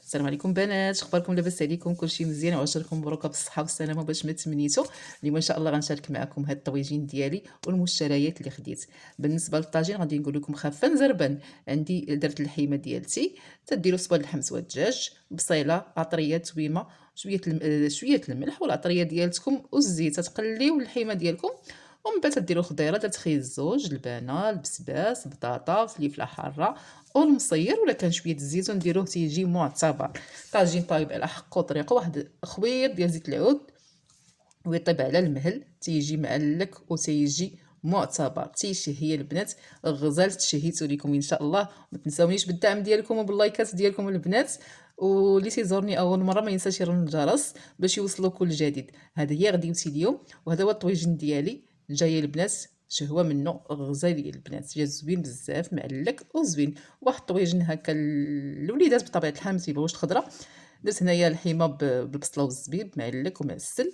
السلام عليكم بنات، اخباركم؟ لاباس عليكم؟ كلشي مزيان وعشركم مبروكه بالصحه والسلامه باش ما تمنيتو. اليوم ان شاء الله غنشارك معكم هاد الطويجين ديالي والمشتريات اللي خديت. بالنسبه للطاجين غادي نقول لكم خفان زربان. عندي درت اللحيمه ديالتي، تديروا صباع اللحم سوا الدجاج، بصيله، عطريه، تويمه، شويه الملح والعطريه ديالتكم والزيت. تقليو اللحيمه ديالكم ومن بعد تديروا الخضيره، تتخي الزوج، البانه، البسباس، بطاطا، فليفله حاره والمصير، ولا كان شويه الزيتون ديروه تيجي معتبر. طاجين طايب على حق وطريقه، واحد خويط ديال زيت العود ويطيب على المهل، تيجي معلك وتيجي معتبر، تيشهي البنات. غزال تشهيتو ليكم ان شاء الله. ما تنساونيش بالدعم ديالكم وباللايكات ديالكم البنات، واللي تيزورني اول مره ما ينساش يرن الجرس باش يوصلوا كل جديد. هذا هي غديوتي اليوم، وهذا هو الطويجين ديالي جاي البنات. شهوه منه غزالي البنات، جا زوين بزاف، معلك وزوين. واحد الطويجين هكا الوليدات بطبيعه الحال ما تيبغوش الخضره. درت هنايا الحيمه بالبصله والزبيب معلك ومعسل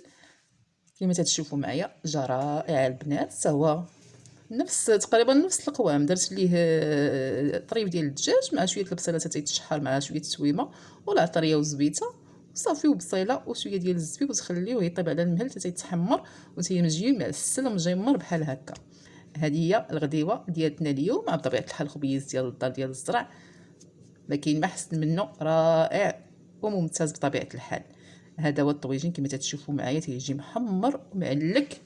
كما تتشوفوا معايا. جا رائع البنات، هو تقريبا نفس القوام. درت ليه طريف ديال الدجاج مع شويه البصله تيتشحر مع شويه التويمه والعطريه والزبيته صافي وبصيله وشويه ديال الزبيب، وتخليوه يطيب على المهل حتى يتحمر وتيمجي معسل ومجمر بحال هكا. هذه هي الغديوه ديالتنا اليوم، مع بطبيعه الحال خبيز ديال الدار ديال الزرع، ما كاين ما احسن منه، رائع وممتاز بطبيعه الحال. هذا هو الطويجين كما تتشوفوا معايا، تيجي محمر ومعلك،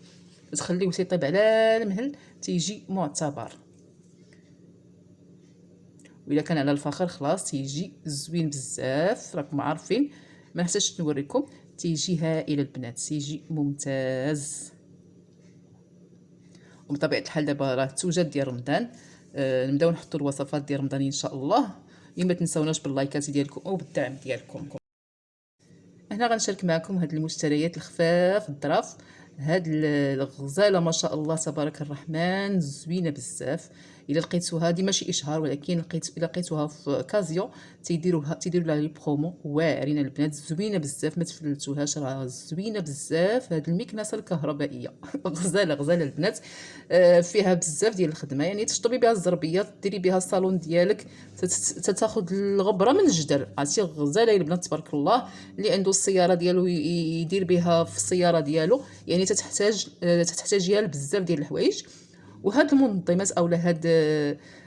تخليوه تيطيب على المهل تيجي معتبر. واذا كان على الفخر خلاص تيجي زوين بزاف، راكم عارفين ما نحتاجش نوريكم، تيجي هائل البنات، تيجي ممتاز. وبطبيعه الحال دابا راه توجد ديال رمضان، نبداو نحطوا الوصفات ديال رمضان ان شاء الله. ما تنساوناش باللايكات ديالكم وبالدعم ديالكم. هنا غنشارك معكم هاد المشتريات الخفاف الظراف. هاد الغزاله ما شاء الله تبارك الرحمن زوينه بزاف. الا لقيتوها هادي ماشي اشهار، ولكن الا لقيتوها في كازيو تيديروا لها لي برومو واعرين البنات، زوينه بزاف، ما تفلتوهاش، راه زوينه بزاف. هاد المكنسه الكهربائيه غزاله البنات، فيها بزاف ديال الخدمه، يعني تشطبي بها الزربيه، ديري بها الصالون ديالك، تاخذ الغبره من الجدر. عرفتي غزاله البنات تبارك الله. اللي عنده السياره ديالو يدير بها في السياره ديالو، يعني تحتاجيها لبزاف ديال الحوايج. وهاد المنظمات اولا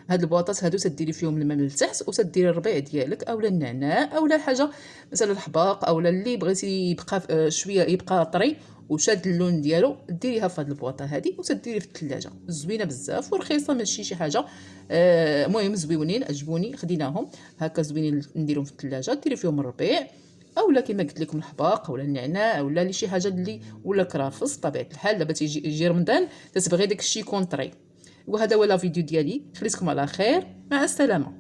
هاد البواطات هادو تديري فيهم الماء من التحت، وتديري الربيع ديالك اولا النعناع اولا حاجه مثلا الحباق، اولا اللي بغيتي يبقى شويه يبقى طري وشاد اللون ديالو، ديريها في هاد البواطه هادي وتديري في الثلاجه. زوينه بزاف ورخيصه، ماشي شي حاجه. المهم زويونين، عجبوني، خديناهم هكا زوينين، نديرهم في الثلاجه، ديري فيهم الربيع اولا كما قلت لكم الحباق اولا النعناع اولا شي حاجه اللي ولا كرافس. طبيعه الحال دابا يجي رمضان تتبغي داك الشيء يكون طري. وهذا هو لا فيديو ديالي، خليتكم على خير، مع السلامه.